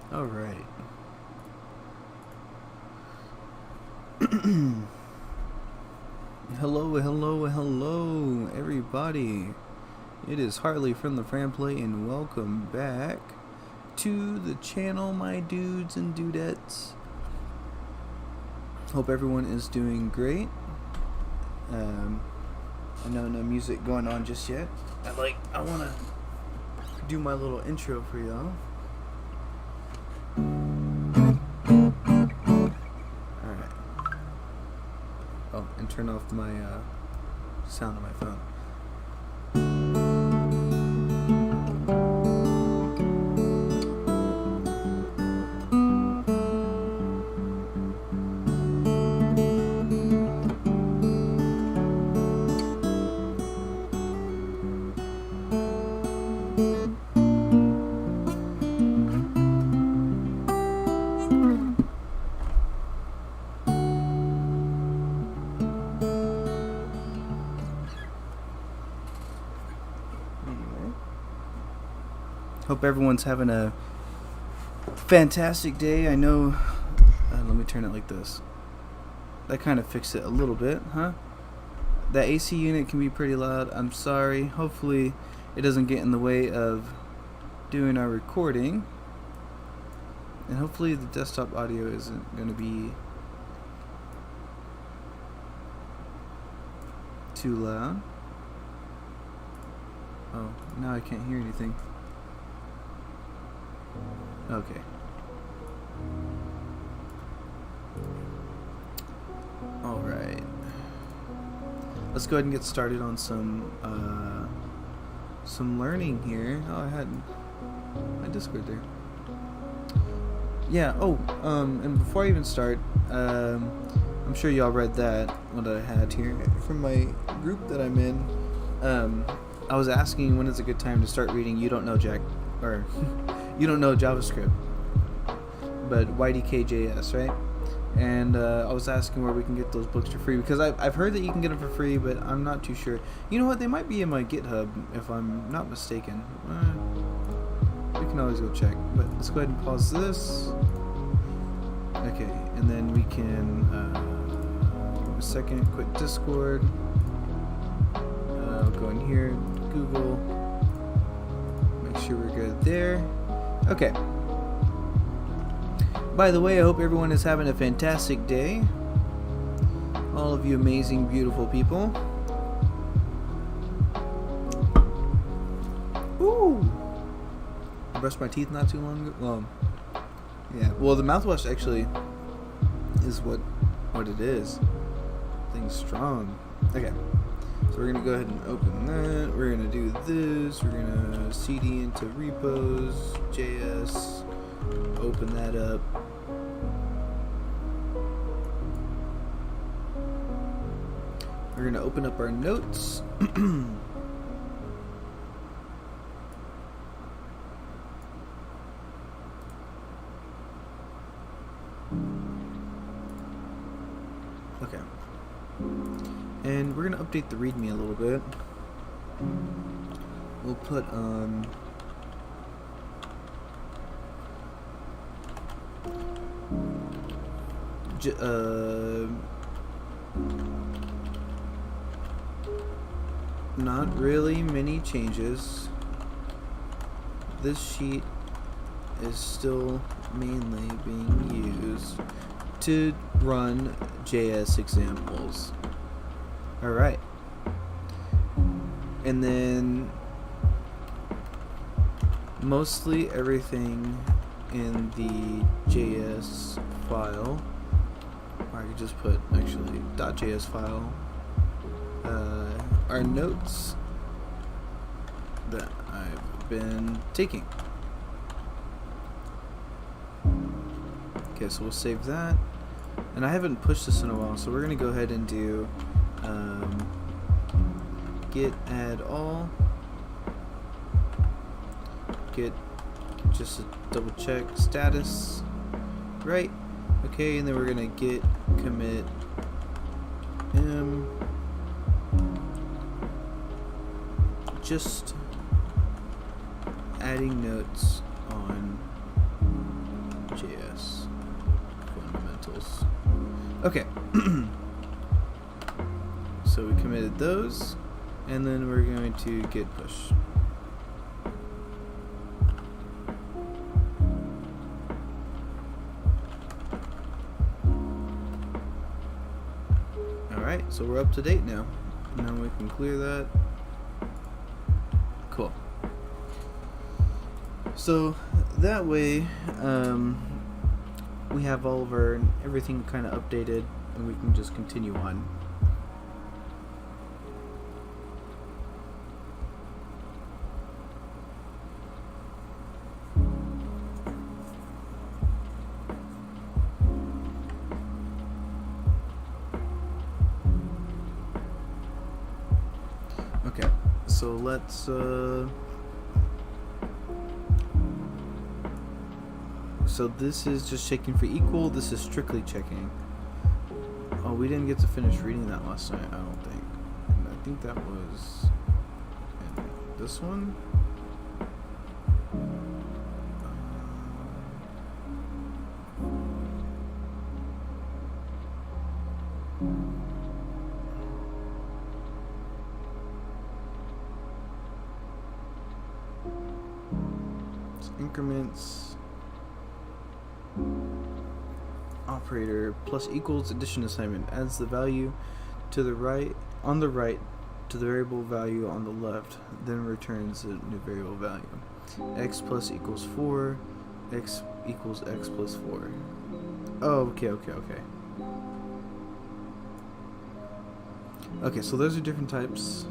All right. Hello, everybody. It is Harley from the Framplay, and welcome back to the channel, my dudes and dudettes. Hope everyone is doing great. I know no music going on just yet. I want to do my little intro for y'all. Alright. Oh, and turn off my sound on my phone. Hope everyone's having a fantastic day. I know, let me turn it like this. That kind of fixed it a little bit, huh? That AC unit can be pretty loud. I'm sorry. Hopefully it doesn't get in the way of doing our recording. And hopefully the desktop audio isn't going to be too loud. Oh, now I can't hear anything. Okay. Alright. Let's go ahead and get started on some learning here. Oh, I had my Discord there. Yeah, and before I even start, I'm sure y'all read that, what I had here from my group that I'm in. I was asking when is a good time to start reading You Don't Know Jack, or You Don't Know JavaScript, but YDKJS, right? And I was asking where we can get those books for free, because I've heard that you can get them for free, but I'm not too sure. You know what? They might be in my GitHub, if I'm not mistaken. We can always go check, but let's go ahead and pause this. Okay, and then we can, give me a second, quit Discord. I'll go in here, Google, make sure we're good there. Okay. By the way, I hope everyone is having a fantastic day. All of you amazing, beautiful people. Ooh! I brushed my teeth not too long ago. Well, yeah. Well, the mouthwash actually is what it is. Thing's strong. Okay. So we're going to go ahead and open that. We're going to do this. We're going to cd into repos, JS. Open that up. We're going to open up our notes. Okay. And we're going to update the README a little bit. We'll put not really many changes. This sheet is still mainly being used to run JS examples. Alright. And then mostly everything in the JS file, or I could just put actually .js file, are notes that I've been taking. Okay, so we'll save that. And I haven't pushed this in a while, so we're going to go ahead and do git add all, git just a double check status, right? Okay, and then we're going to git commit just adding notes on Okay. So we committed those, and then we're going to git push. Alright, so we're up to date now. Now we can clear that. Cool. So that way, we have all of our everything kind of updated, and we can just continue on. Okay, so let's so this is just checking for equal, this is strictly checking. Oh, we didn't get to finish reading that last night, I don't think. I think that was in this one. Increments operator plus equals addition assignment adds the value to the right on the right to the variable value on the left, then returns a new variable value. X plus equals 4, x equals x plus 4. Oh, okay. Okay, so those are different types.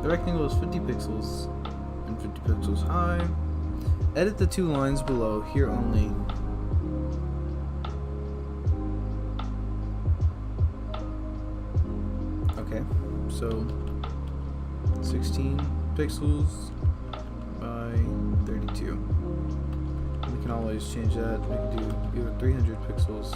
The rectangle is 50 pixels and 50 pixels high. Edit the 2 lines below, here only. Okay, so 16 pixels by 32. We can always change that. We can do either 300 pixels.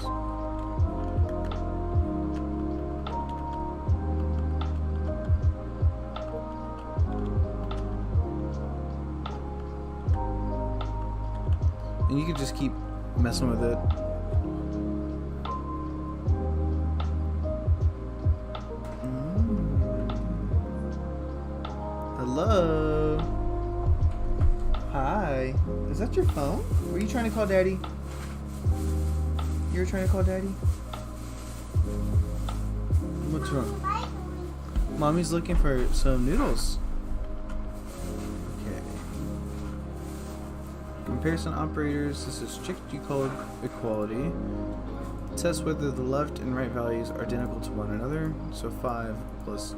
And you can just keep messing with it. Hello. Hi. Is that your phone? Were you trying to call Daddy? You were trying to call Daddy? What's wrong? Mommy's looking for some noodles. Comparison operators, this is strict equality. Test whether the left and right values are identical to one another. So 5 plus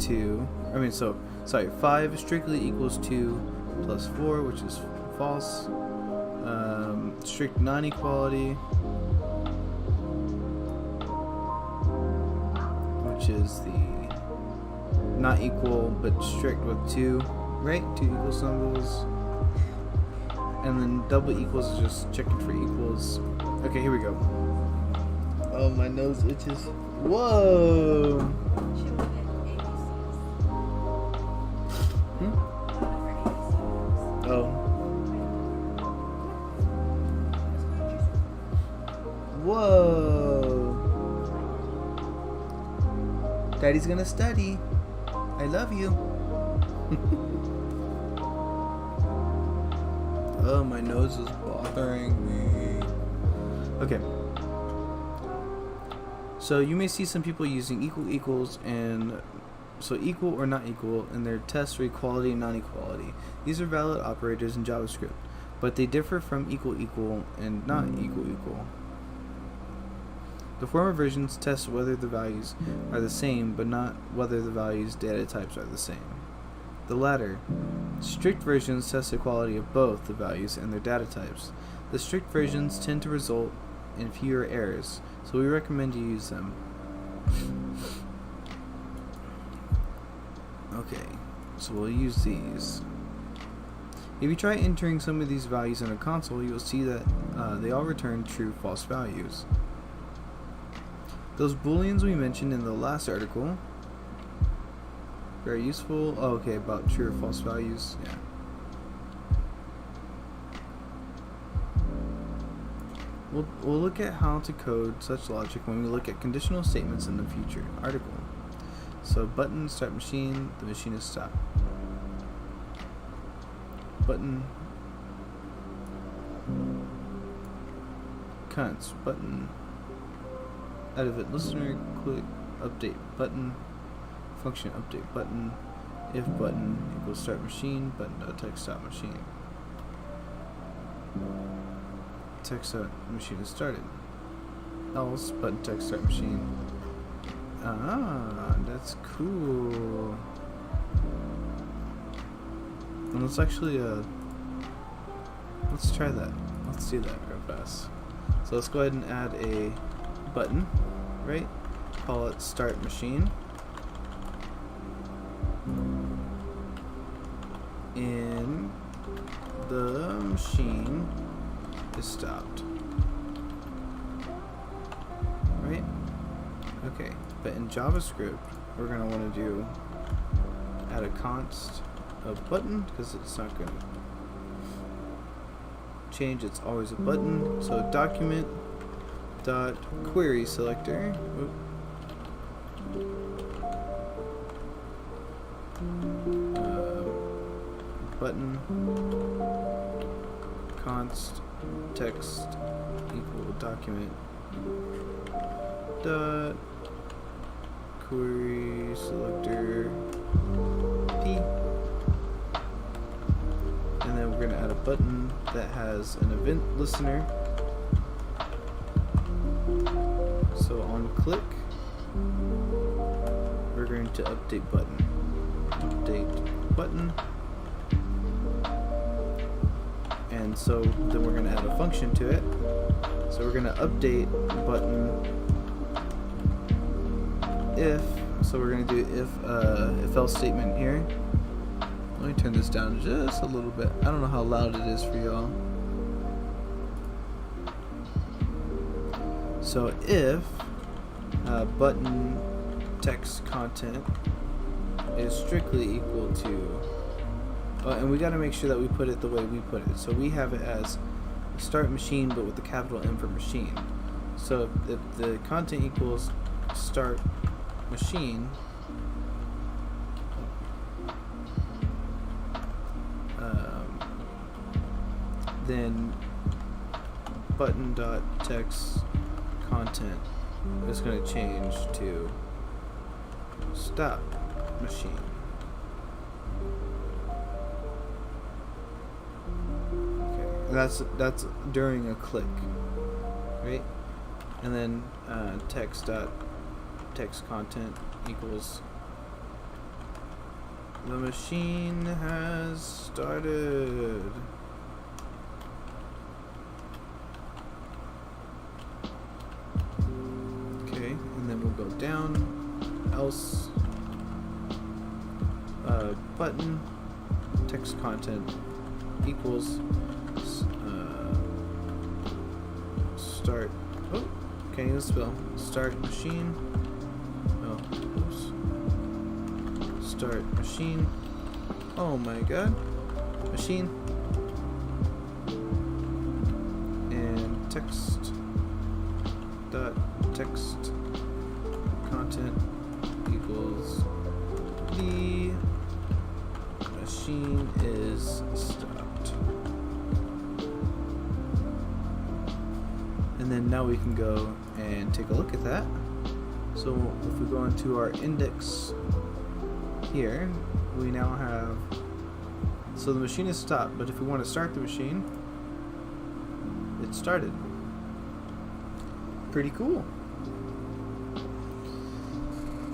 2. 5 strictly equals 2 plus 4, which is false. Strict non-equality, which is the not equal but strict with 2, right? 2 equal symbols. And then double equals is just checking for equals. Okay, here we go. Oh, my nose itches. Whoa! Oh. Whoa! Daddy's gonna study. I love you. Oh, my nose is bothering me. Okay. So you may see some people using equals and so equal or not equal in their tests for equality and non-equality. These are valid operators in JavaScript, but they differ from equal and not equal. The former versions test whether the values are the same, but not whether the values' data types are the same. The latter, strict versions test the quality of both the values and their data types. The strict versions tend to result in fewer errors, so we recommend you use them. Okay, so we'll use these. If you try entering some of these values in a console, you will see that they all return true/false values. Those booleans we mentioned in the last article Very useful. Oh, okay, about true or false values. Yeah. We'll look at how to code such logic when we look at conditional statements in the future article. So button start machine, the machine is stopped. Button cunts button out of it listener click update button function update button if button equals start machine button text stop machine text start machine is started else button text start machine. Ah, that's cool. And let's actually let's try that. Let's do that real fast. So let's go ahead and add a button, right? Call it start machine. And the machine is stopped. Right? Okay, but in JavaScript, we're gonna want to do add a const of button because it's not gonna change. It's always a button. So document dot query selector. Button const text equal document dot query selector p, and then we're going to add a button that has an event listener. So on click we're going to update button, and so then we're going to add a function to it. So we're going to update button if, so we're going to do if else statement here. Let me turn this down just a little bit. I don't know how loud it is for y'all. So if button text content is strictly equal to, and we got to make sure that we put it the way we put it. So we have it as start machine, but with the capital M for machine. So if the content equals start machine, then button dot text content is going to change to stop machine. Okay, that's during a click, right? And then text dot text content equals the machine has started. Okay, and then we'll go down, else button text content equals start, oh, can't even spell, start machine, oh, oops, start machine, oh my god, machine, and text dot text content equals the machine is stopped. And then now we can go and take a look at that. So if we go into our index here, we now have, so the machine is stopped, but if we want to start the machine, it started. Pretty cool.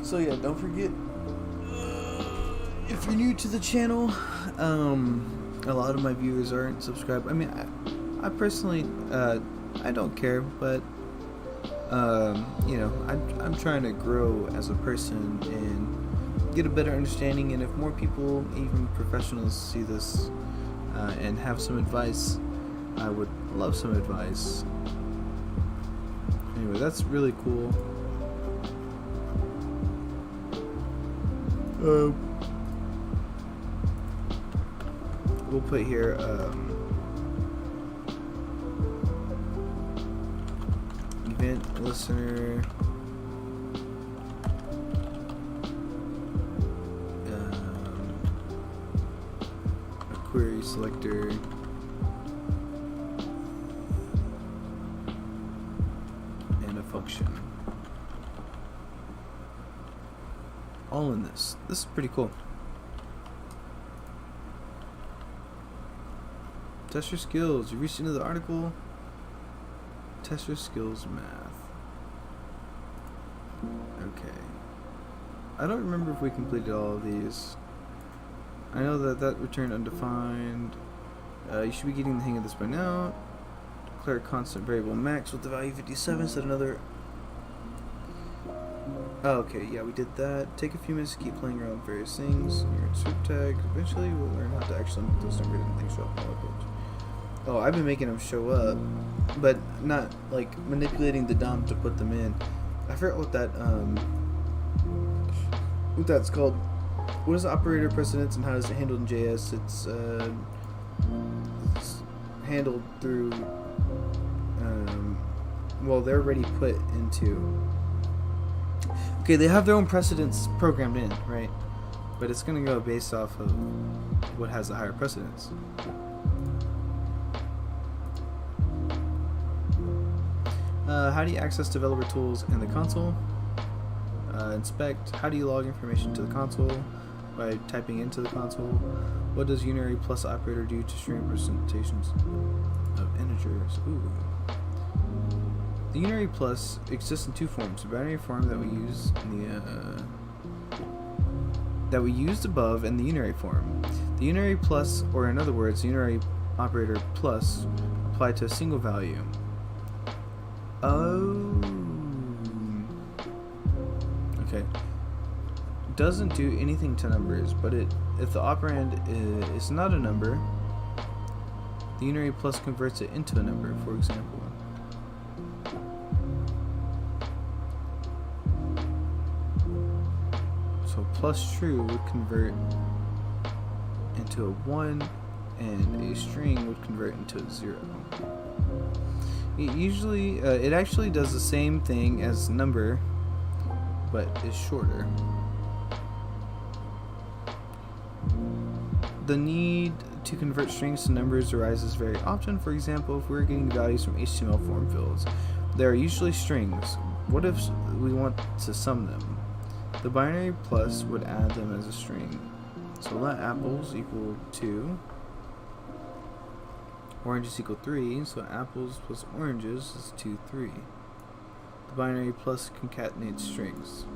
So yeah, don't forget, if you're new to the channel, a lot of my viewers aren't subscribed. I mean, I personally, I don't care, but you know, I'm trying to grow as a person and get a better understanding. And if more people, even professionals, see this and have some advice, I would love some advice. Anyway, that's really cool. We'll put here event listener a query selector and a function all in this. This is pretty cool. Test your skills. You reached into the article. Test your skills math. Okay. I don't remember if we completed all of these. I know that returned undefined. You should be getting the hang of this by now. Declare a constant variable max with the value 57. Set another. Oh, okay, yeah, we did that. Take a few minutes to keep playing around with various things. You're in soup tag. Eventually, we'll learn how to actually make those numbers and things show up on the page. Oh, I've been making them show up, but not like manipulating the DOM to put them in. I forget what that's called. What is operator precedence and how is it handled in JS? It's handled through. Well, they're already put into. Okay, they have their own precedence programmed in, right? But it's gonna go based off of what has the higher precedence. How do you access developer tools in the console? Inspect. How do you log information to the console? By typing into the console. What does unary plus operator do to string representations of integers? Ooh. The unary plus exists in two forms: the binary form that we use in the that we used above, and the unary form. The unary plus, or in other words, the unary operator plus, apply to a single value. Oh. Okay. Doesn't do anything to numbers, but if the operand is not a number, the unary plus converts it into a number, for example. So plus true would convert into a 1, and a string would convert into a 0. It actually does the same thing as number, but is shorter. The need to convert strings to numbers arises very often. For example, if we're getting values from HTML form fields, they are usually strings. What if we want to sum them? The binary plus would add them as a string. So let apples equal 2. Oranges equal 3, so apples plus oranges is 2, 3. The binary plus concatenates strings.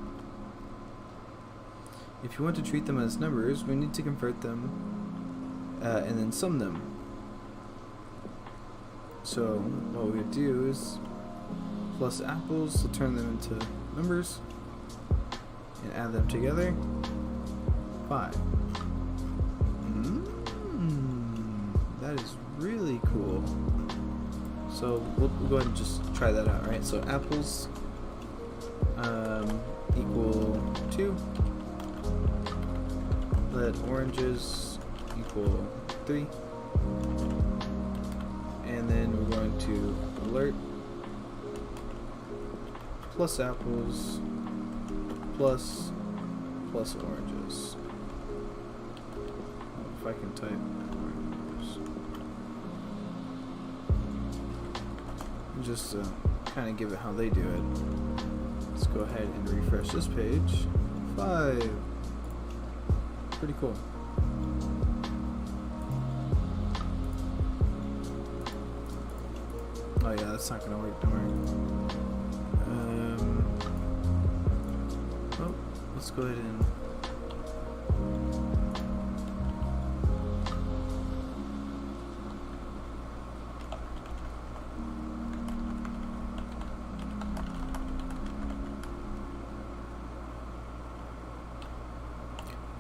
If you want to treat them as numbers, we need to convert them and then sum them. So what we would do is plus apples to turn them into numbers and add them together. 5. That is really cool. So we'll go ahead and just try that out, right? So apples equal 2. Let oranges equal 3. And then we're going to alert plus apples plus oranges. If I can type oranges. Just kind of give it how they do it. Let's go ahead and refresh this page. 5. Pretty cool. Oh yeah, that's not gonna work. Don't worry. Well, let's go ahead and.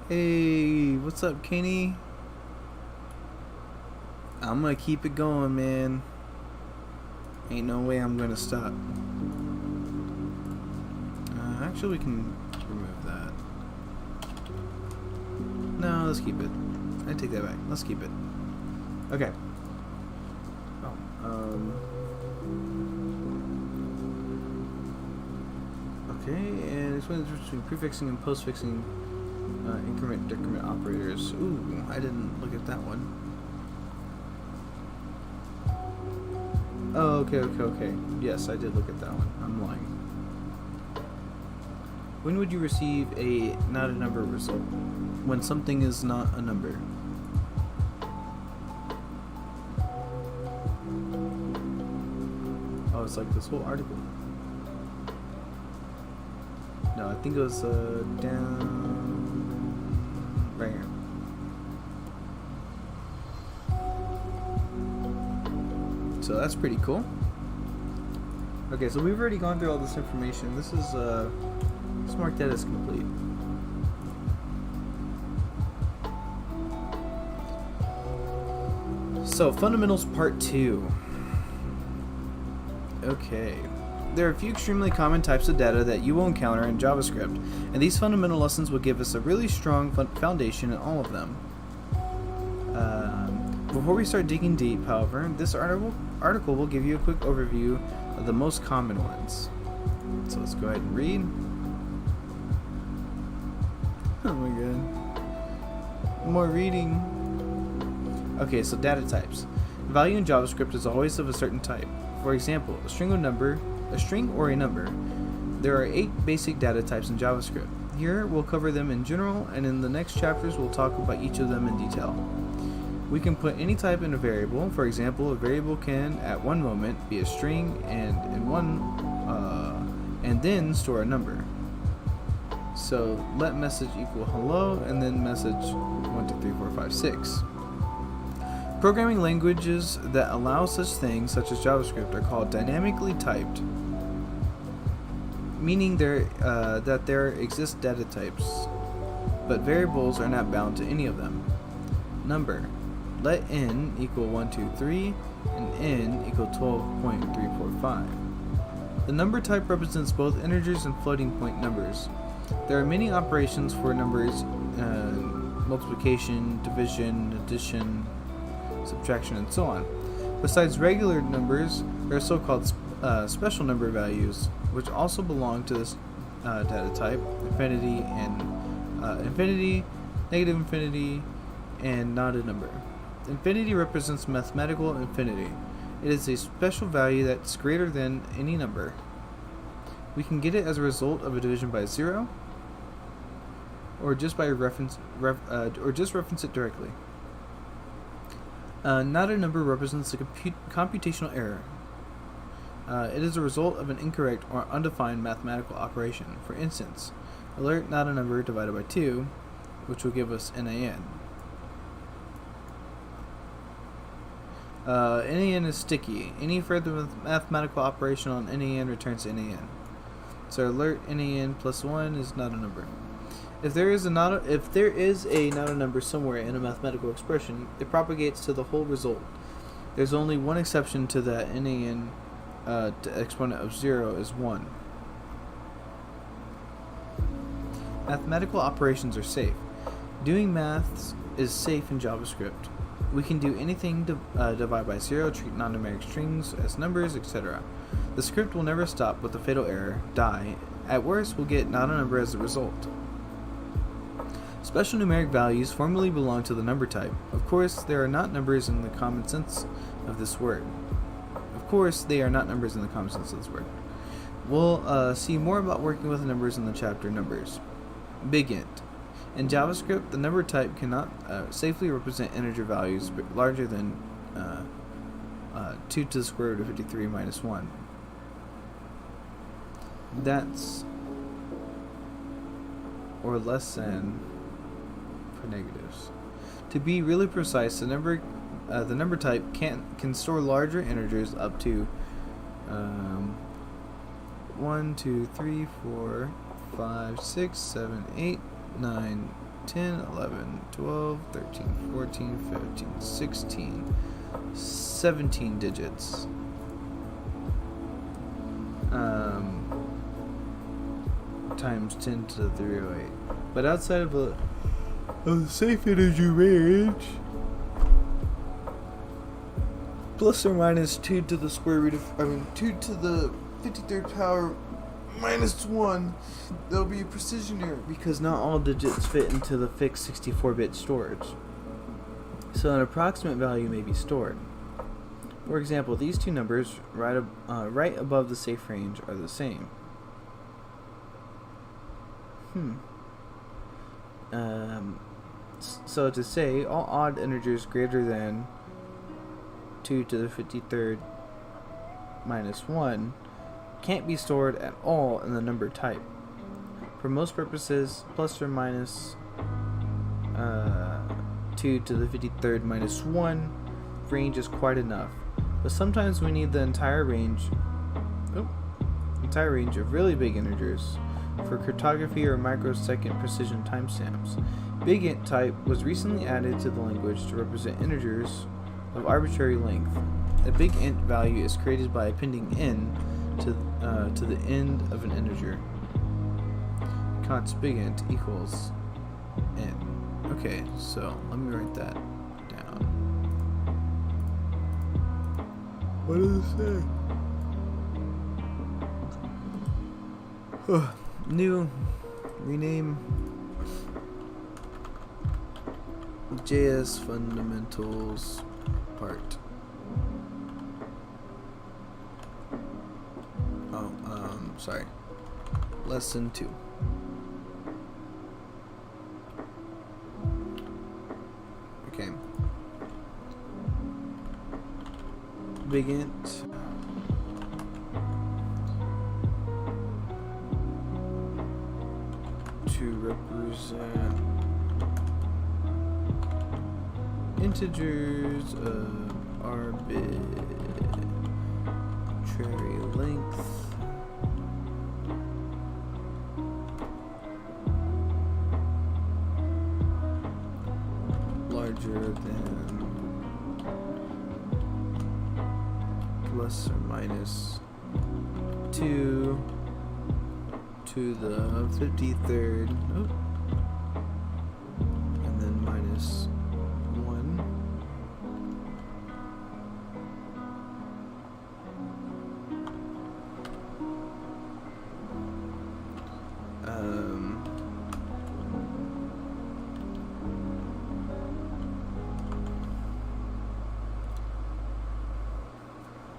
Hey, what's up, Kenny? I'm gonna keep it going, man. Ain't no way I'm gonna stop. Actually, we can remove that. No, let's keep it. I take that back. Let's keep it. Okay. Okay, and explain the difference between prefixing and postfixing increment decrement operators. Ooh, I didn't look at that one. Oh, okay. Yes, I did look at that one. I'm lying. When would you receive a not a number result? When something is not a number. Oh, it's like this whole article. No, I think it was down right here. So that's pretty cool. Okay, so we've already gone through all this information. This is let's mark that as complete. So fundamentals part 2. Okay. There are a few extremely common types of data that you will encounter in JavaScript, and these fundamental lessons will give us a really strong foundation in all of them. Before we start digging deep, however, this article will give you a quick overview of the most common ones. So let's go ahead and read. Oh my god. More reading. Okay, so data types. The value in JavaScript is always of a certain type. For example, a string or a number. There are 8 basic data types in JavaScript. Here we'll cover them in general, and in the next chapters we'll talk about each of them in detail. We can put any type in a variable. For example, a variable can at one moment be a string and then store a number. So let message equal hello and then message 1 2 3 4 5 6. Programming languages that allow such things, such as JavaScript, are called dynamically typed, meaning that there exist data types, but variables are not bound to any of them. Number. Let n equal 1 2 3 and n equal 12.345. The number type represents both integers and floating point numbers. There are many operations for numbers: multiplication, division, addition, subtraction, and so on. Besides regular numbers, there are so-called special number values, which also belong to this data type: infinity, negative infinity, and not a number. Infinity represents mathematical infinity. It is a special value that's greater than any number. We can get it as a result of a division by 0, or just by reference it directly. Not a number represents a computational error. It is a result of an incorrect or undefined mathematical operation. For instance, alert not a number divided by 2, which will give us NaN. NaN is sticky. Any further mathematical operation on NaN returns NaN. So alert NaN plus 1 is not a number. If there is a not a number somewhere in a mathematical expression, it propagates to the whole result. There's only one exception to that. NaN to exponent of 0 is 1. Mathematical operations are safe. Doing maths is safe in JavaScript. We can do anything divide by 0, treat non-numeric strings as numbers, etc. The script will never stop with the fatal error, die. At worst, we'll get not a number as a result. Special numeric values formally belong to the number type. Of course, there are not numbers in the common sense of this word. We'll see more about working with numbers in the chapter Numbers. Big int. In JavaScript, the number type cannot safely represent integer values larger than 2 to the square root of 53 minus 1. That's or less than for negatives. To be really precise, the number type can store larger integers up to 1, 2, 3, 4, 5, 6, 7, 8, 9, 10, 11, 12, 13, 14, 15, 16, 17 digits. Times 10 to the 308. But outside of of the safe integer range plus or minus 2 to the square root of 2 to the 53rd power minus 1. There'll be a precision error because not all digits fit into the fixed 64-bit storage, so an approximate value may be stored. For example, these two numbers right above the safe range are the same. So to say all odd integers greater than 2 to the 53rd minus 1 can't be stored at all in the number type. For most purposes, plus or minus 2 to the 53rd minus 1 range is quite enough, but sometimes we need the entire range of really big integers for cryptography or microsecond precision timestamps. Big int type was recently added to the language to represent integers of arbitrary length. A big int value is created by appending n to the end of an integer. Const big int equals n. Okay, so let me write that down. What does it say? New rename JS fundamentals part. Sorry. Lesson 2. Okay. Big int. To represent integers of arbitrary length larger than plus or minus 2 to the 53rd, and then minus 1.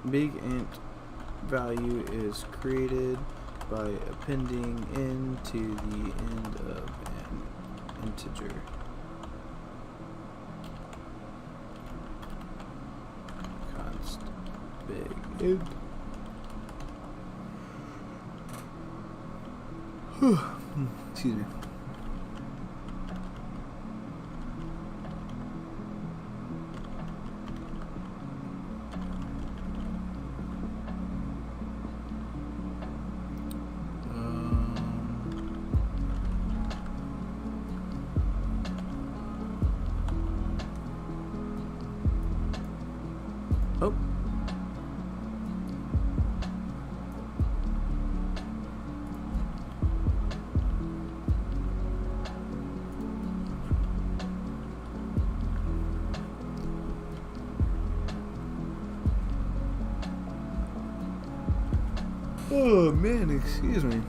Big int value is created by appending n to the end of an integer. Const big int. Excuse me. Oh. Oh man, excuse me.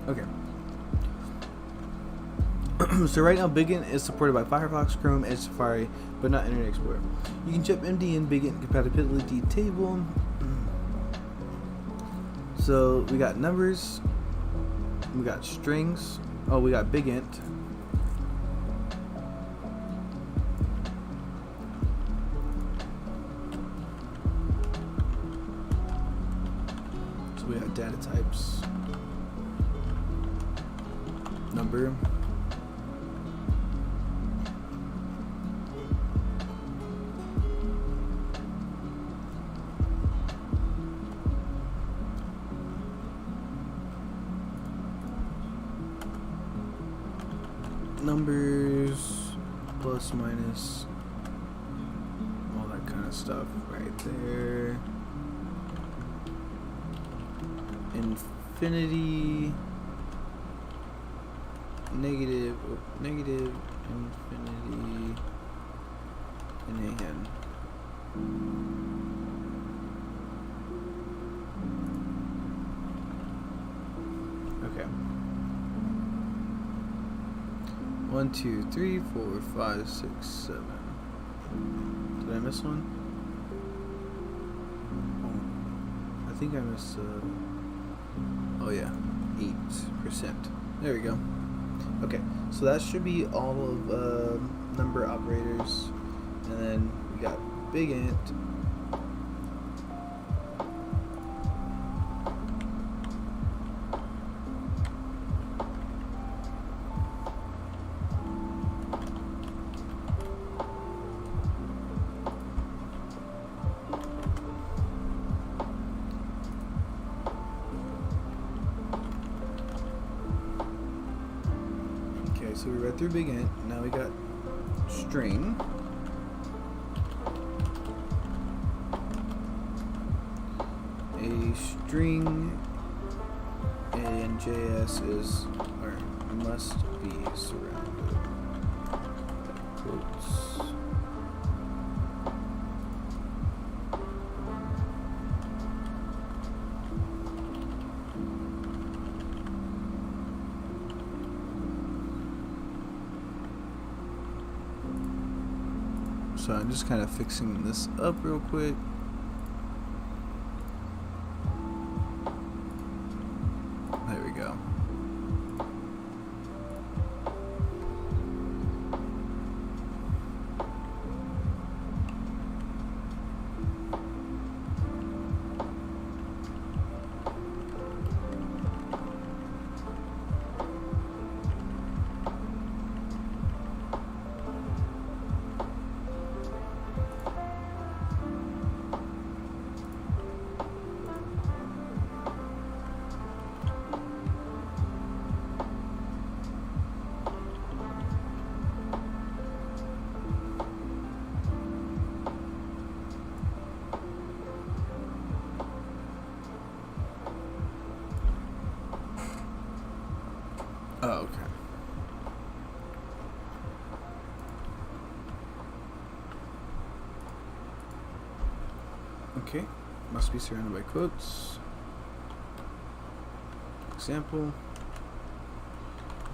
Okay. So right now, Big Int is supported by Firefox, Chrome, Edge, Safari, but not Internet Explorer. You can check MD and Big Int compatibility table. So we got numbers, we got strings. Oh, we got Big Int. So we got data types, number. Numbers, plus, minus, all that kind of stuff right there. infinity, negative, negative, infinity, and a n. Okay. 1, 2, 3, 4, 5, 6, 7. Did I miss one? Oh, I think I missed. Oh yeah, 8%. There we go. Okay, so that should be all of number operators, and then we got big int. So we read through big int, now we got string. A string in JS is, or must be surrounded by quotes. So I'm just kind of fixing this up real quick. There we go. Oh, okay. Okay, must be surrounded by quotes. Example,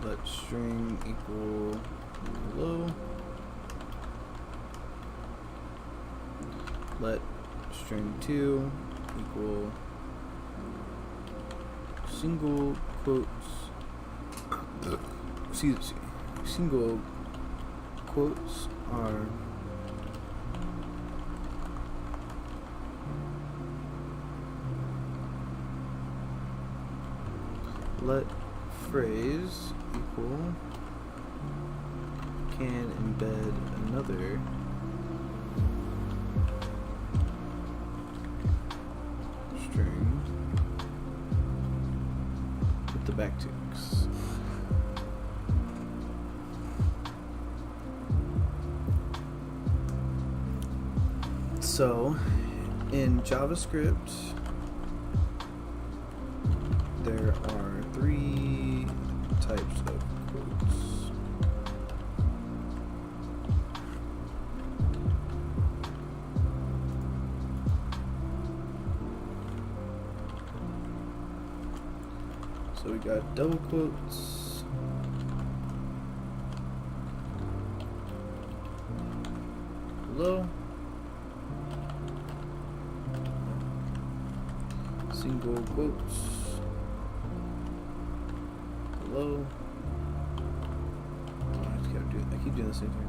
let string equal hello. Let string 2 equal single quotes. Excuse me. Single quotes are let phrase equal can embed another string with the backticks. So, in JavaScript, there are 3 types of quotes. So we got double quotes, hello, single quotes, hello. I keep doing the same thing.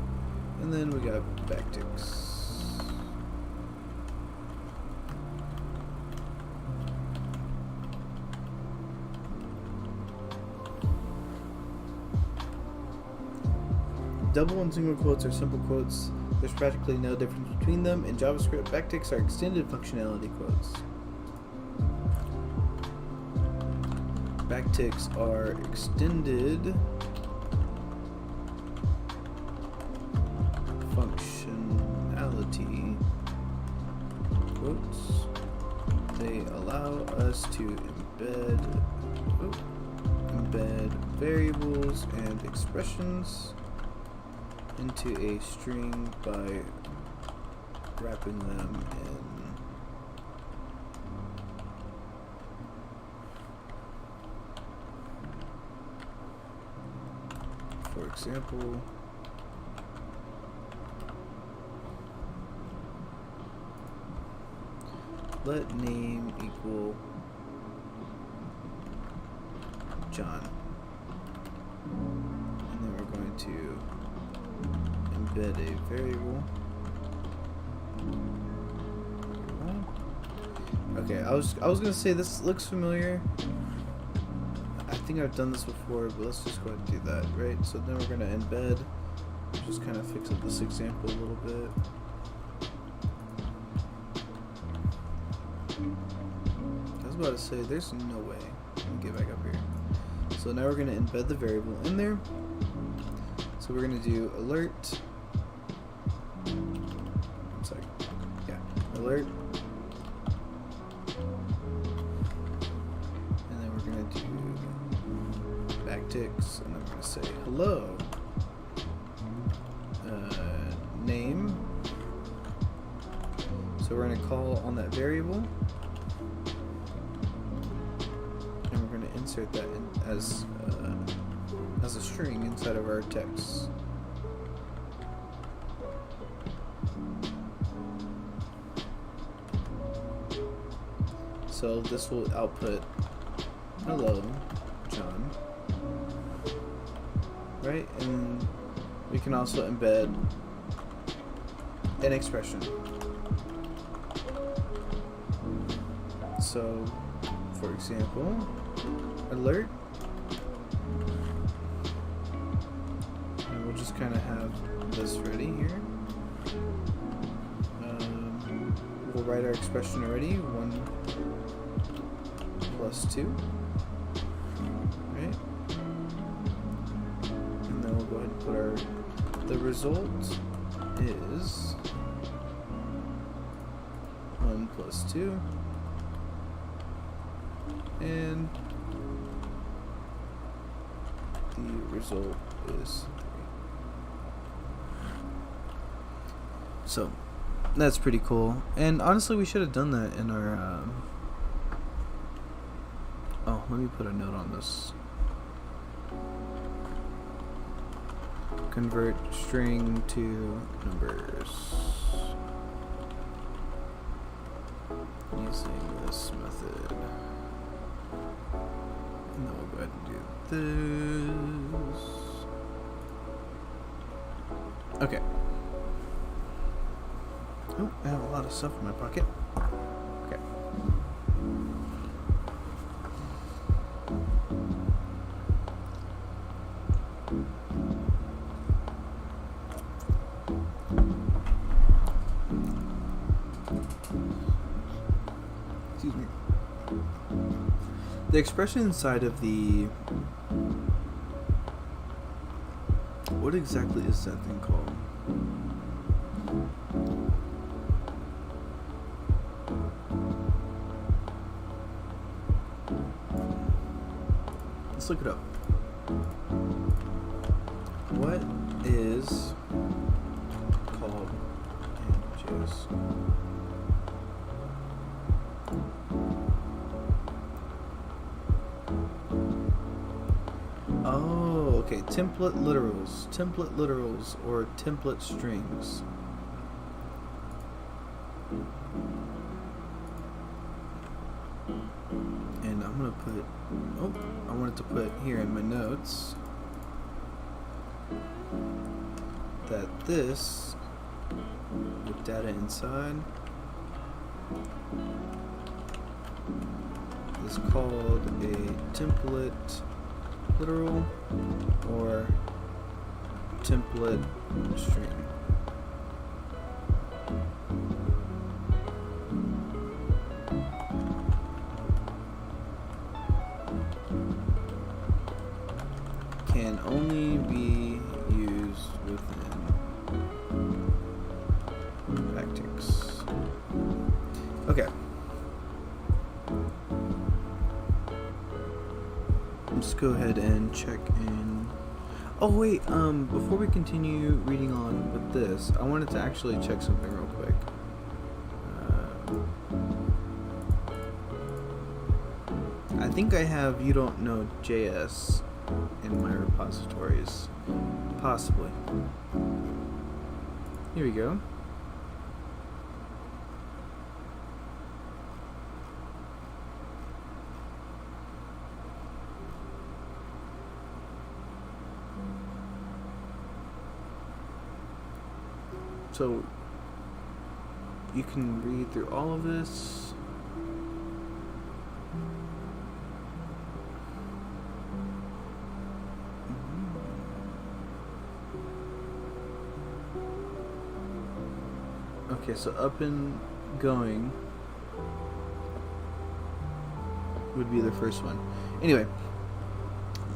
And then we got backticks. Double and single quotes are simple quotes. There's practically no difference between them. In JavaScript, backticks are extended functionality quotes. Backticks are extended functionality quotes. They allow us to embed variables and expressions into a string by wrapping them in for example, let name equal John, and then we're going to embed a variable. Okay, I was gonna say this looks familiar. I think I've done this before, but let's just go ahead and do that, right? So then we're gonna embed, just kind of fix up this example a little bit. I was about to say, there's no way. Let me get back up here. So now we're gonna embed the variable in there. So we're gonna do alert. Sorry. Yeah, alert. And then we're gonna do backticks, and then we're gonna say hello. Name. So we're gonna call on that variable, and we're gonna insert that in as a string inside of our text. So this will output hello, John. Right? And we can also embed an expression. So, for example, alert. And we'll just kind of have this ready here. We'll write our expression already. 1 plus 2. Right? And then we'll go ahead and put the result is 1 plus 2. And the result is 3. So that's pretty cool. And honestly, we should have done that in our oh, let me put a note on this. Convert string to numbers using this method. And then we'll go ahead and do this. Okay. Oh, I have a lot of stuff in my pocket. Okay. Excuse me. The expression inside of the... What exactly is that thing called? Let's look it up. What is called images? Oh, okay. Template literals, or template strings. And I'm gonna put, oh, I wanted to put here in my notes that this, with data inside, is called a template literal or template string. Can only be used within backticks. Okay. just go ahead and check in. Oh wait, before we continue reading on with this, I wanted to actually check something real quick. I think I have you don't know JS in my repositories. Possibly. Here we go. So you can read through all of this. Okay, so up and going would be the first one. Anyway,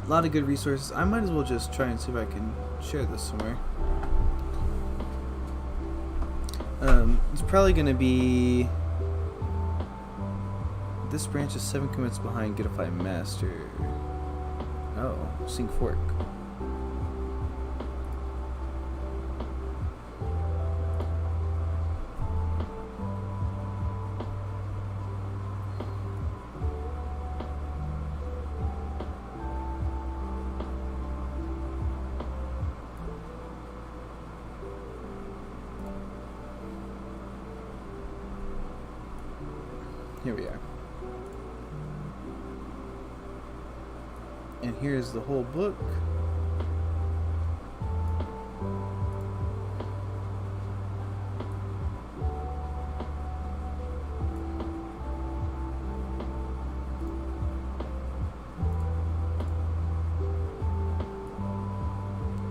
a lot of good resources. I might as well just try and see if I can share this somewhere. It's probably going to be... This branch is 7 commits behind Gitify Master. Oh, sync fork. Here we are. And here's the whole book.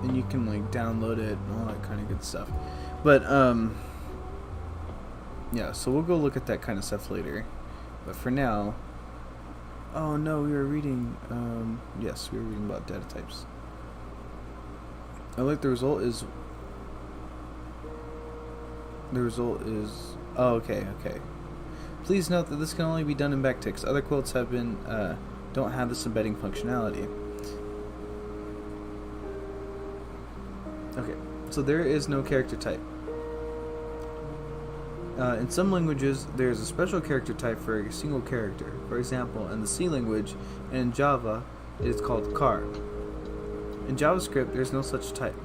And you can like download it and all that kind of good stuff. But yeah, so we'll go look at that kind of stuff later. But for now, oh no, we were reading, yes, we were reading about data types. I like the result is, oh, okay. Please note that this can only be done in backticks. Other quotes have been, don't have this embedding functionality. Okay, so there is no character type. In some languages, there is a special character type for a single character. For example, in the C language and in Java, it is called char. In JavaScript, there is no such type.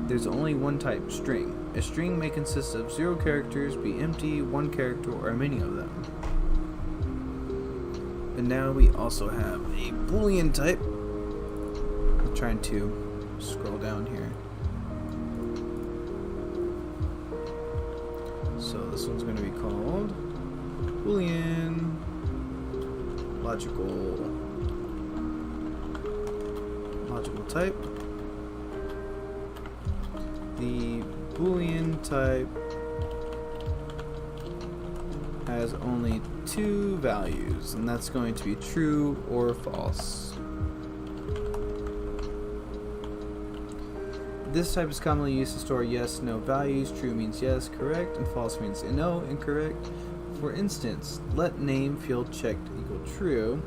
There's only one type, string. A string may consist of 0 characters, be empty, 1 character, or many of them. And now we also have a Boolean type. I'm trying to scroll down here. So this one's going to be called Boolean logical type. The Boolean type has only 2 values, and that's going to be true or false. This type is commonly used to store yes, no values. True means yes, correct, and false means no, incorrect. For instance, let name field checked equal true,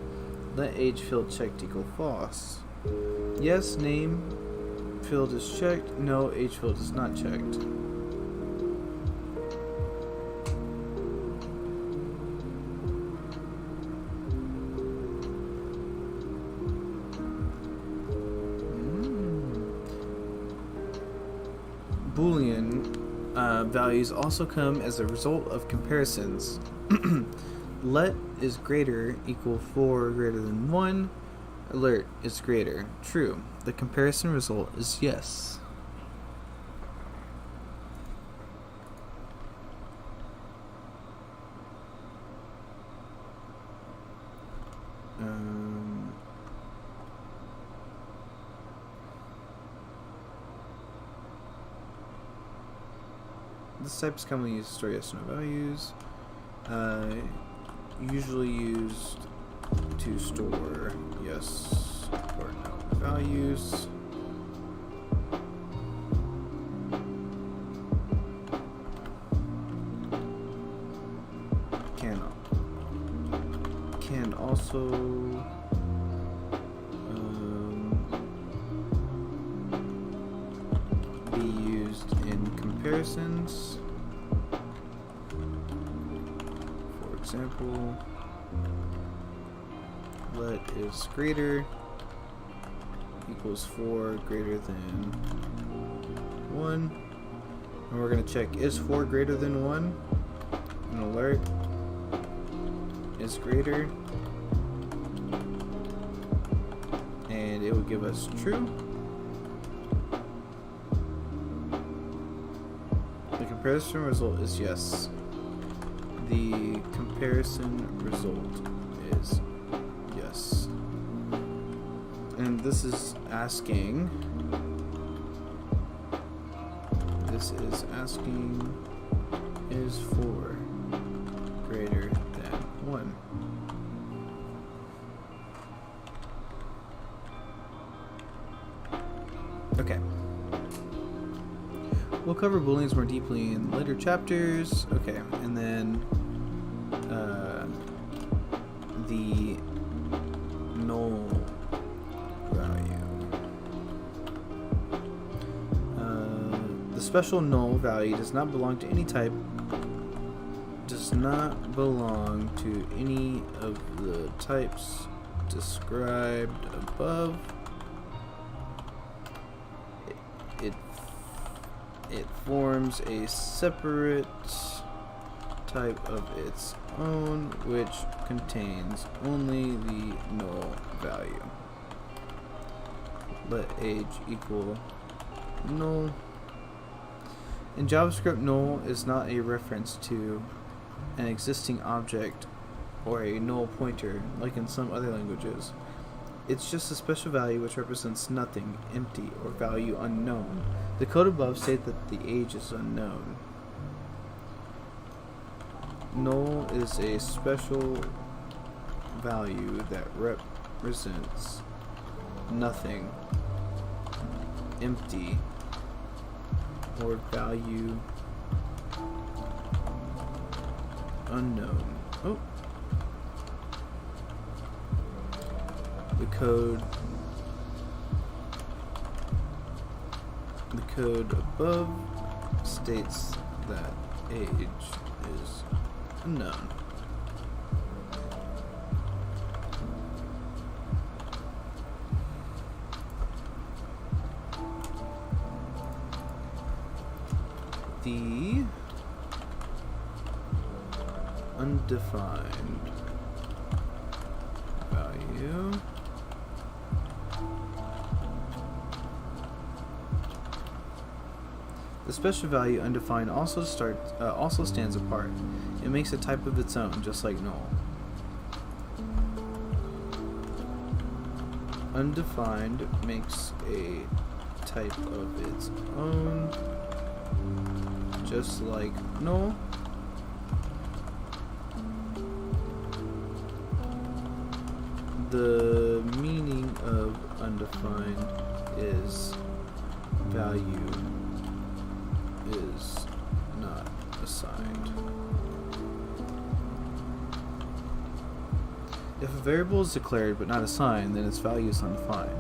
let age field checked equal false. Yes, name field is checked, no, age field is not checked. Boolean values also come as a result of comparisons. Let is greater equal 4 greater than 1. Alert is greater. True. The comparison result is yes. This type is commonly used to store yes no values. Usually used to store yes or no values. Can also comparisons. For example, let is greater equals 4 greater than 1. And we're going to check is 4 greater than 1. An alert is greater. And it will give us true. The comparison result is yes. The comparison result is yes. And this is asking is 4 greater than 1. Okay. We'll cover booleans more deeply in later chapters. Okay, and then the null value. The special null value does not belong to any type. Does not belong to any of the types described above. It forms a separate type of its own, which contains only the null value. Let age equal null. In JavaScript, null is not a reference to an existing object or a null pointer like in some other languages. It's just a special value which represents nothing, empty, or value unknown. The code above states that the age is unknown. Null is a special value that represents nothing, empty, or value unknown. Oh. The code above states that age is unknown. The undefined value the special value undefined also stands apart. It makes a type of its own, just like null. Undefined makes a type of its own, just like null. The meaning of undefined is value is not assigned. If a variable is declared but not assigned, then its value is undefined.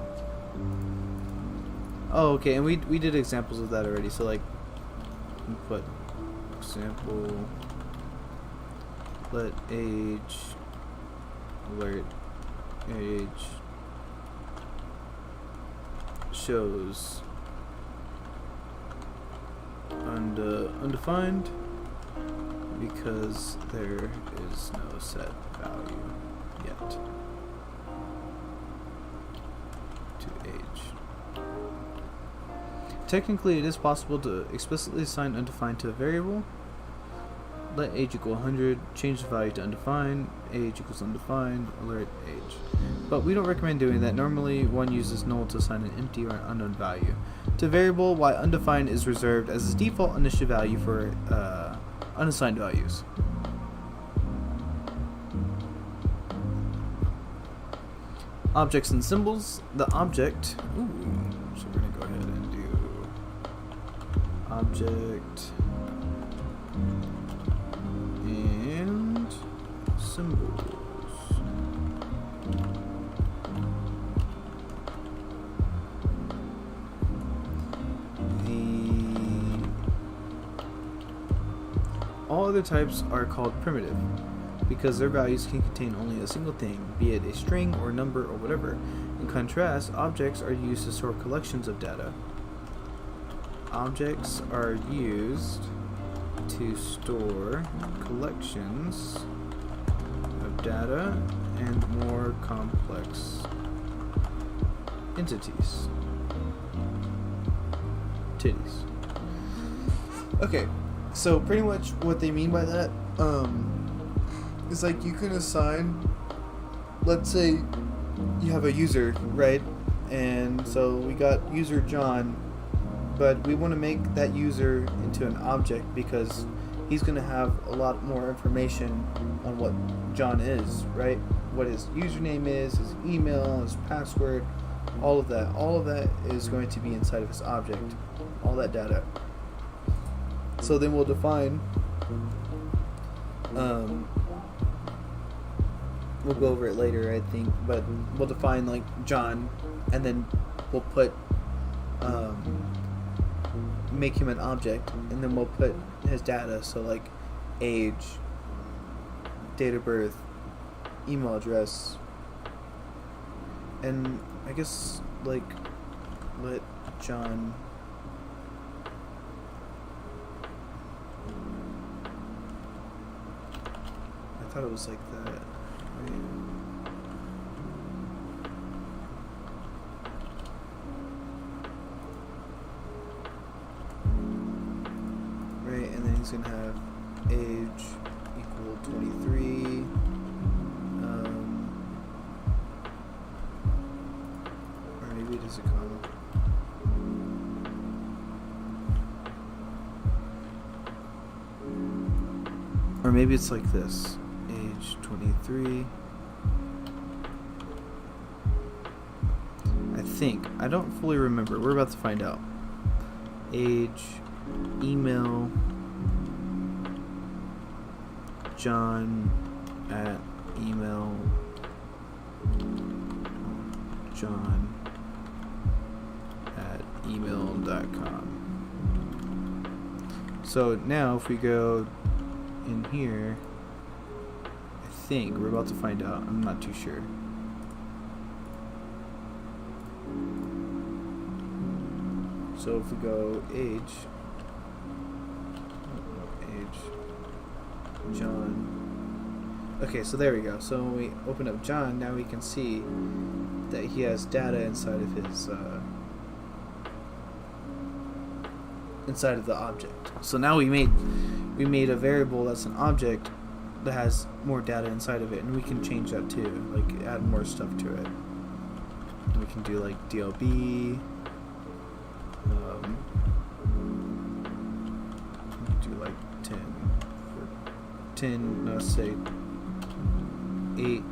Oh, okay, and we did examples of that already. So like, put example, let age alert age shows undefined because there is no set value yet to age. Technically, it is possible to explicitly assign undefined to a variable. Let age equal 100, change the value to undefined, age equals undefined, alert age. But we don't recommend doing that. Normally, one uses null to assign an empty or an unknown value to a variable, while undefined is reserved as its default initial value for unassigned values. Objects and symbols. The object. So we're gonna go ahead and do object and symbols. further types are called primitive, because their values can contain only a single thing, be it a string or number or whatever. In contrast, objects are used to store collections of data. Objects are used to store collections of data and more complex entities. Titties. Okay, so pretty much what they mean by that, is like you can assign, let's say you have a user, right? And so we got user John, but we want to make that user into an object because he's going to have a lot more information on what John is, right? What his username is, his email, his password, all of that. All of that is going to be inside of his object, all that data. So then we'll define, we'll go over it later, I think, but we'll define like John, and then we'll put, make him an object, and then we'll put his data, so like age, date of birth, email address, and I guess like let John I thought it was like that. Right, and then he's gonna have age equal 23. Or maybe does it come? Or maybe it's like this. Age 23. I think. I don't fully remember. We're about to find out. Age, email, John at email, John at email.com. So now if we go in here, I think we're about to find out. I'm not too sure. So if we go age, John. Okay, so there we go. So when we open up John, now we can see that he has data inside of his inside of the object. So now we made a variable that's an object that has more data inside of it, and we can change that too, like add more stuff to it. We can do like DLB. Do like 10, let's say 8,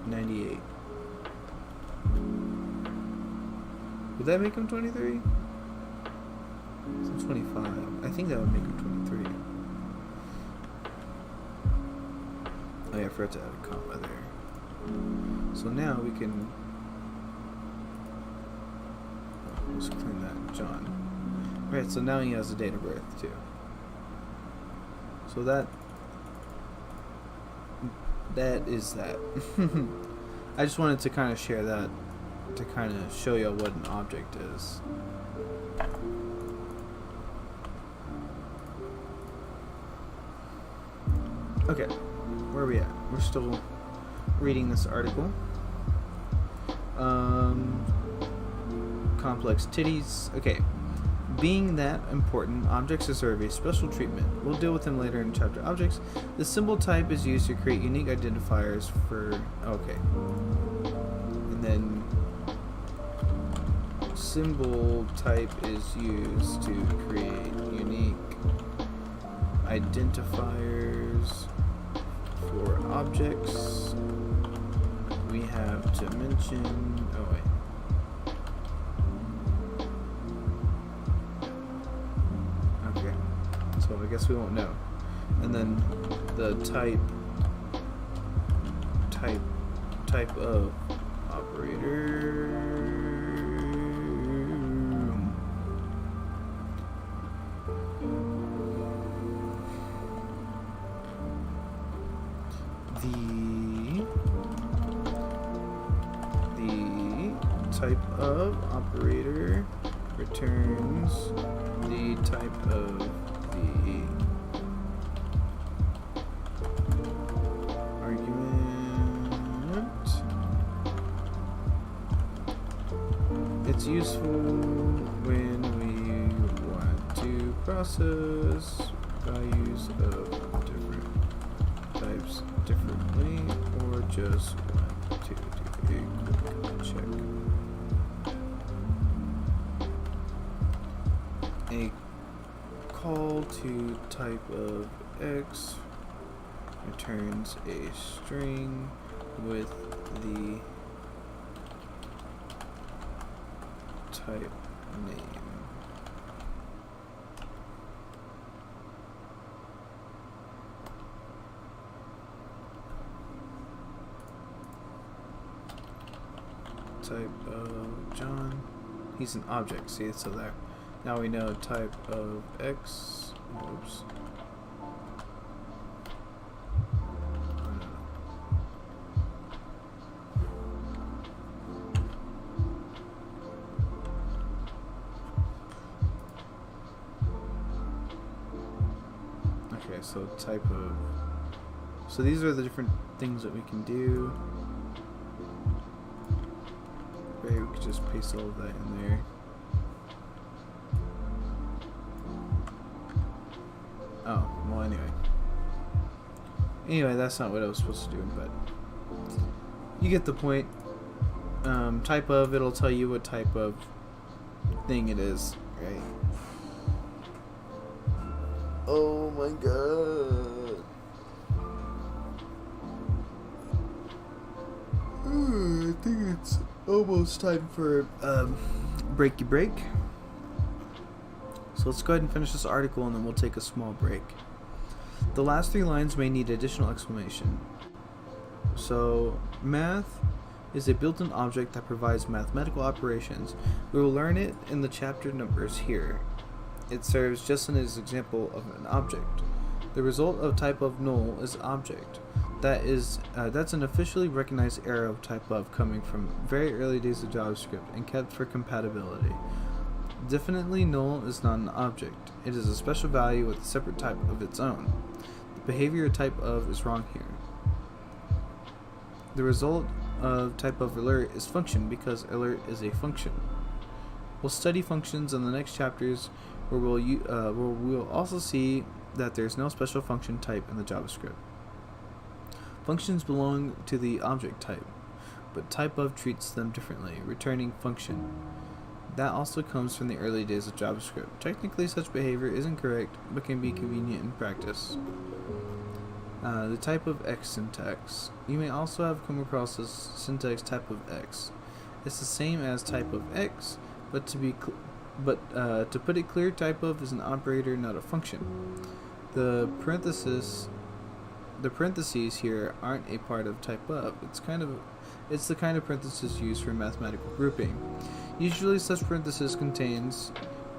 98. Would that make him 23? So 25. I think that would make him 23. Oh yeah, I forgot to add a comma there. So now we can just clean that, John. Right, so now he has a date of birth too. So that is that. I just wanted to kind of share that to kind of show you what an object is. Okay, where are we at? We're still reading this article. Complex titties. Okay. Being that important, objects deserve a special treatment. We'll deal with them later in chapter objects. The symbol type is used to create unique identifiers for... Okay. And then... symbol type is used to create unique identifiers for objects. We have to mention... Oh, wait. So I guess we won't know. And then the type of operator. the type of operator returns the type of the argument. It's useful when we want to process values of different types differently, or just want to do a quick check. A call to type of X returns a string with the type name. Type of John. He's an object, see, so there. Now we know type of X. Oops. Okay, so type of. So these are the different things that we can do. Okay, we could just paste all of that in there. Oh, well, anyway, that's not what I was supposed to do, but you get the point. Type of, it'll tell you what type of thing it is, right? Oh my god. I think it's almost time for breaky break. So let's go ahead and finish this article and then we'll take a small break. The last 3 lines may need additional explanation. So, math is a built-in object that provides mathematical operations. We will learn it in the chapter numbers here. It serves just as an example of an object. The result of type of null is object. That's an officially recognized error of type of coming from very early days of JavaScript and kept for compatibility. Definitely null is not an object. It is a special value with a separate type of its own. The behavior type of is wrong here. The result of type of alert is function because alert is a function. We'll study functions in the next chapters where we'll also see that there's no special function type in the JavaScript. Functions belong to the object type, but type of treats them differently, returning function. That also comes from the early days of JavaScript. Technically, such behavior isn't correct, but can be convenient in practice. The type of X syntax. You may also have come across this syntax type of X. It's the same as type of X, but to put it clear, type of is an operator, not a function. The parentheses here aren't a part of type of. It's the kind of parentheses used for mathematical grouping. Usually, such parentheses contain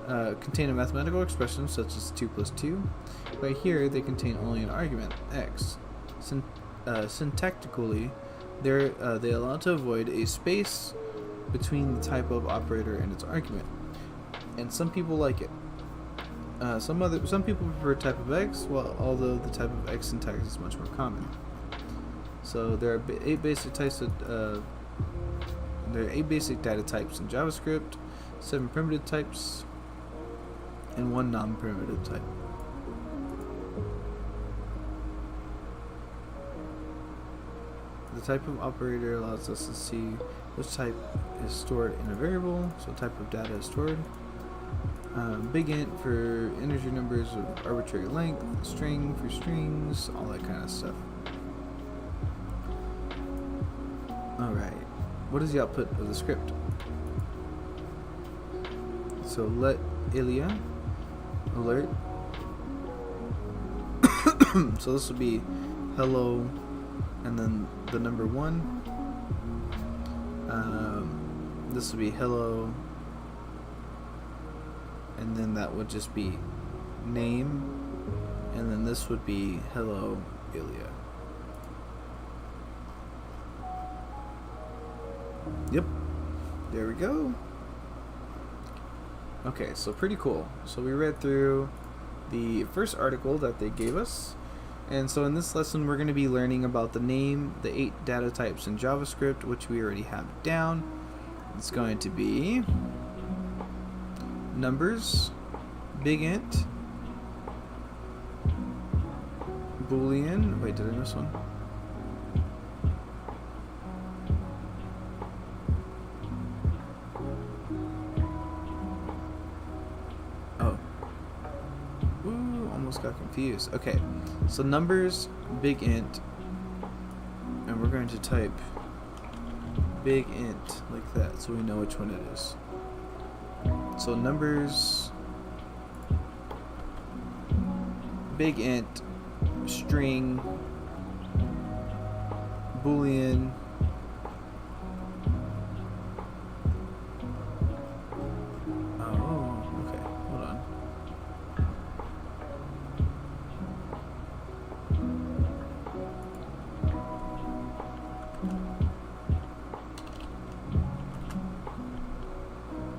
a mathematical expression such as 2 plus 2, but here they contain only an argument, x. Syntactically, they allow to avoid a space between the type of operator and its argument, and some people like it. Some people prefer type of x, although the type of x syntax is much more common. So there are 8 basic types of there are 8 basic data types in JavaScript, 7 primitive types, and 1 non-primitive type. The type of operator allows us to see which type is stored in a variable, so type of data is stored. Big int for integer numbers of arbitrary length, string for strings, all that kind of stuff. Alright, what is the output of the script? So let Ilya alert. So this will be hello and then the number 1. This will be hello, and then that would just be name, and then this would be hello Ilya. Yep. There we go. Okay, so pretty cool. So we read through the first article that they gave us. And so in this lesson, we're going to be learning about the name, the 8 data types in JavaScript, which we already have down. It's going to be numbers, big int, boolean. Wait, did I miss one? Oh. Ooh, almost got confused. Okay, so numbers, big int, and we're going to type big int like that so we know which one it is. So numbers, big int, string, boolean, oh, okay, hold on.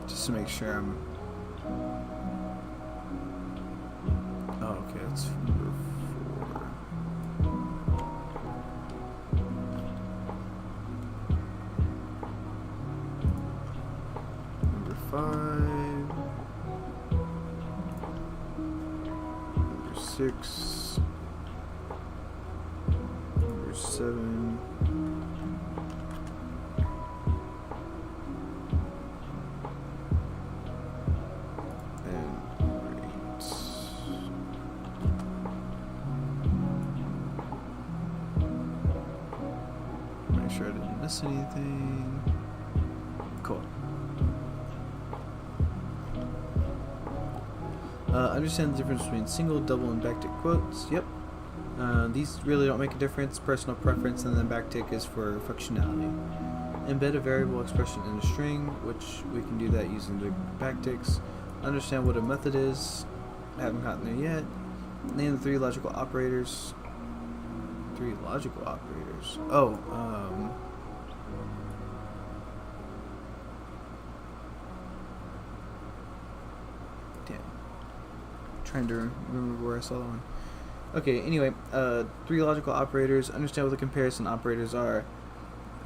Just to make sure I'm, oh, okay, that's number 4. Number 5. Number 6. Number 7. Make sure I didn't miss anything. Cool. Understand the difference between single, double, and backtick quotes. Yep. These really don't make a difference. Personal preference, and then backtick is for functionality. Embed a variable expression in a string, which we can do that using the backticks. Understand what a method is. I haven't gotten there yet. Name the 3 logical operators. 3 logical operators. Oh, damn. Trying to remember where I saw that one. Okay, anyway, 3 logical operators. Understand what the comparison operators are.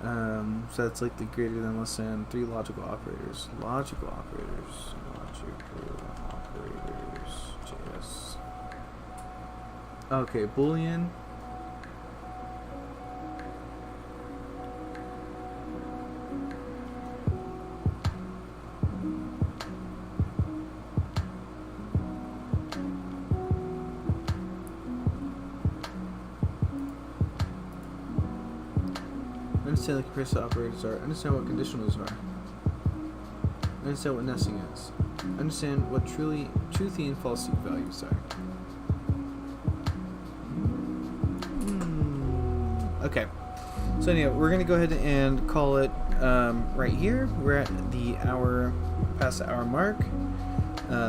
So that's like the greater than, less than, 3 logical operators. Logical operators. JS. Okay, boolean. Understand what comparison operators are. Understand what conditionals are. Understand what nesting is. Understand what truthy and falsy values are. Okay. So anyway, we're gonna go ahead and call it right here. We're at the hour, past the hour mark.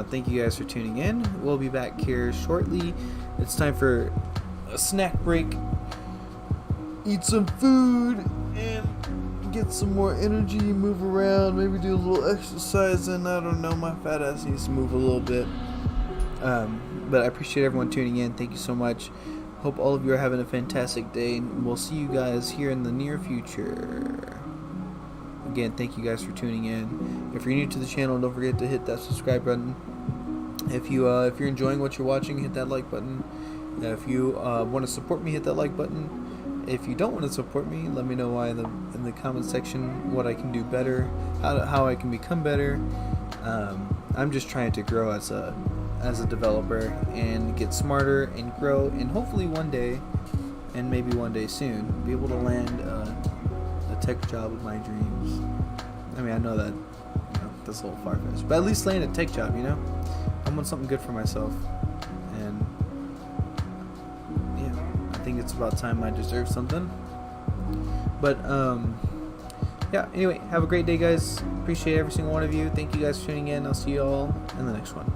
Thank you guys for tuning in. We'll be back here shortly. It's time for a snack break. Eat some food and get some more energy, move around, maybe do a little exercise, and I don't know, my fat ass needs to move a little bit. But I appreciate everyone tuning in. Thank you so much. Hope all of you are having a fantastic day, and we'll see you guys here in the near future. Again, thank you guys for tuning in. If you're new to the channel, don't forget to hit that subscribe button. If you're enjoying what you're watching, hit that like button. If you want to support me, hit that like button. If you don't want to support me, let me know why in the comment section, what I can do better, how I can become better. I'm just trying to grow as a developer and get smarter and grow, and hopefully one day, and maybe one day soon, be able to land a tech job of my dreams. I mean, I know that that's a little far-fetched, but at least land a tech job. I want something good for myself, and I think it's about time I deserve something. But yeah, anyway, have a great day, guys. Appreciate every single one of you. Thank you guys for tuning in. I'll see you all in the next one.